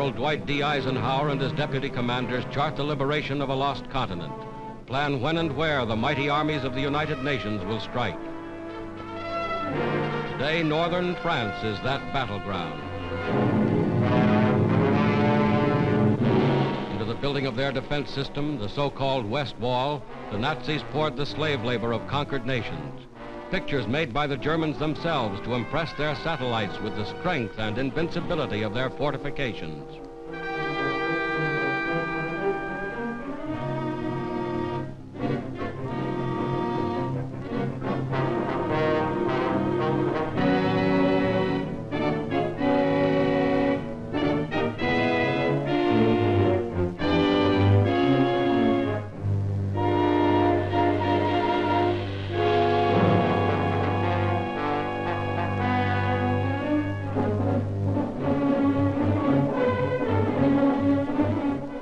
General Dwight D. Eisenhower and his deputy commanders chart the liberation of a lost continent, plan when and where the mighty armies of the United Nations will strike. Today, northern France is that battleground. Into the building of their defense system, the so-called West Wall, the Nazis poured the slave labor of conquered nations. Pictures made by the Germans themselves to impress their satellites with the strength and invincibility of their fortifications.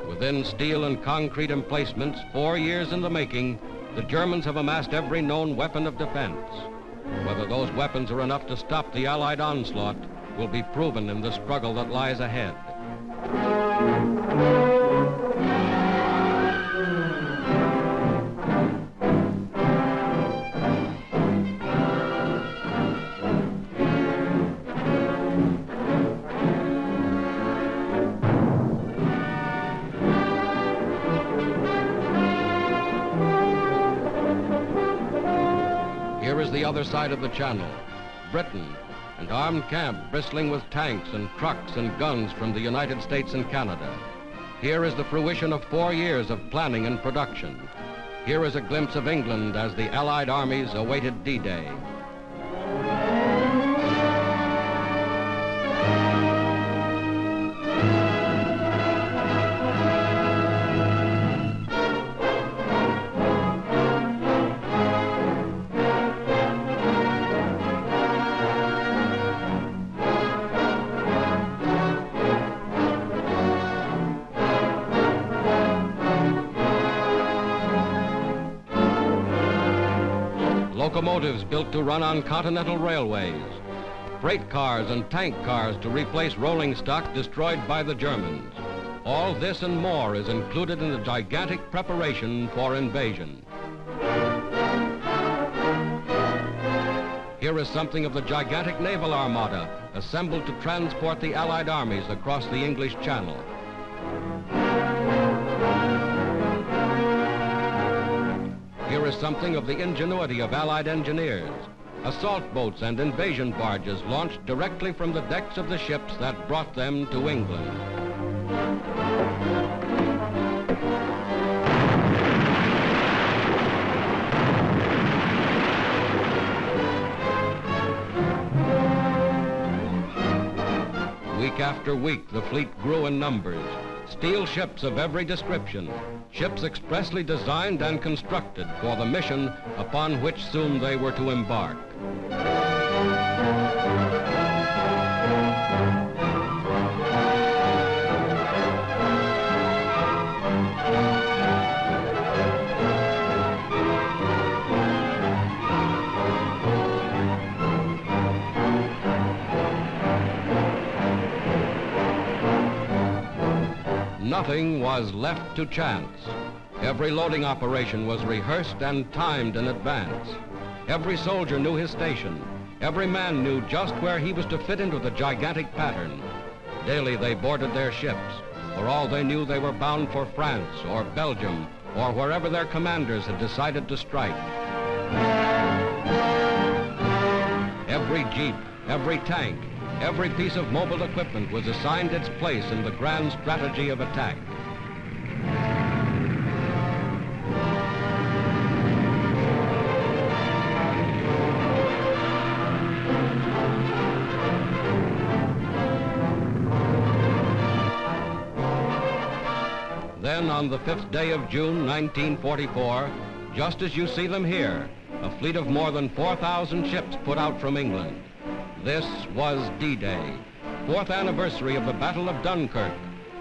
Within steel and concrete emplacements, 4 years in the making, the Germans have amassed every known weapon of defense. Whether those weapons are enough to stop the Allied onslaught will be proven in the struggle that lies ahead. Here is the other side of the channel, Britain, an armed camp bristling with tanks and trucks and guns from the United States and Canada. Here is the fruition of 4 years of planning and production. Here is a glimpse of England as the Allied armies awaited D-Day. Locomotives built to run on continental railways, freight cars and tank cars to replace rolling stock destroyed by the Germans. All this and more is included in the gigantic preparation for invasion. Here is something of the gigantic naval armada assembled to transport the Allied armies across the English Channel. Here is something of the ingenuity of Allied engineers. Assault boats and invasion barges launched directly from the decks of the ships that brought them to England. Week after week, the fleet grew in numbers. Steel ships of every description, ships expressly designed and constructed for the mission upon which soon they were to embark. Nothing was left to chance. Every loading operation was rehearsed and timed in advance. Every soldier knew his station. Every man knew just where he was to fit into the gigantic pattern. Daily they boarded their ships. For all they knew, they were bound for France or Belgium or wherever their commanders had decided to strike. Every jeep, every tank, every piece of mobile equipment was assigned its place in the grand strategy of attack. Then on the 5th day of June 1944, just as you see them here, a fleet of more than 4,000 ships put out from England. This was D-Day, 4th anniversary of the Battle of Dunkirk,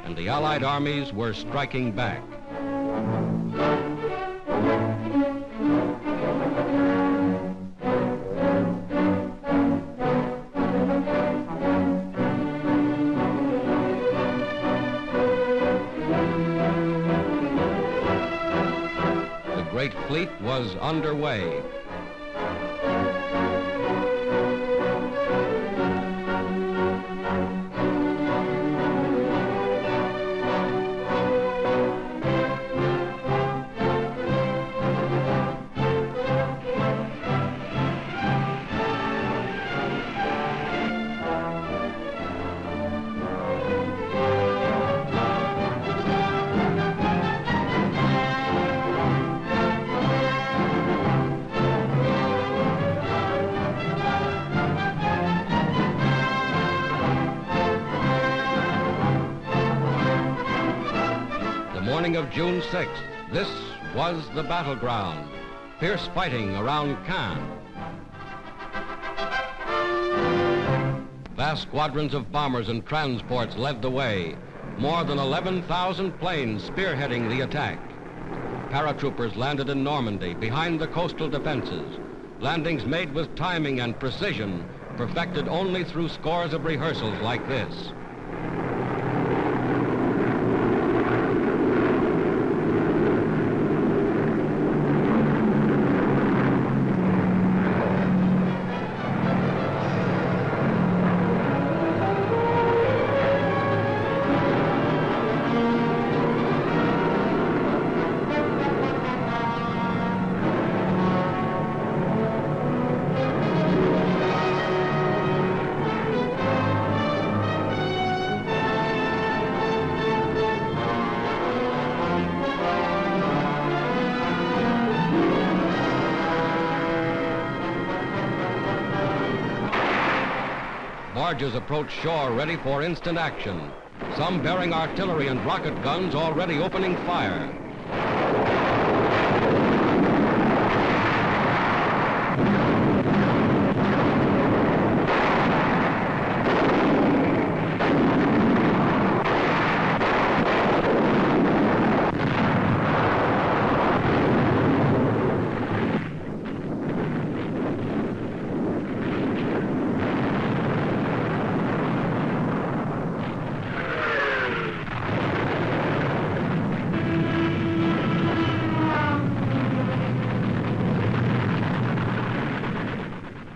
and the Allied armies were striking back. was underway. Morning of June 6th, this was the battleground. Fierce fighting around Caen. Vast squadrons of bombers and transports led the way. More than 11,000 planes spearheading the attack. Paratroopers landed in Normandy behind the coastal defenses. Landings made with timing and precision, perfected only through scores of rehearsals like this. Barges approached shore ready for instant action, some bearing artillery and rocket guns already opening fire.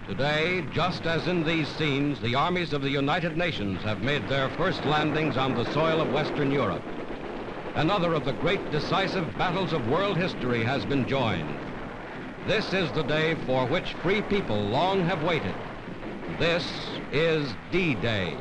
Today, just as in these scenes, the armies of the United Nations have made their first landings on the soil of Western Europe. Another of the great decisive battles of world history has been joined. This is the day for which free people long have waited. This is D-Day.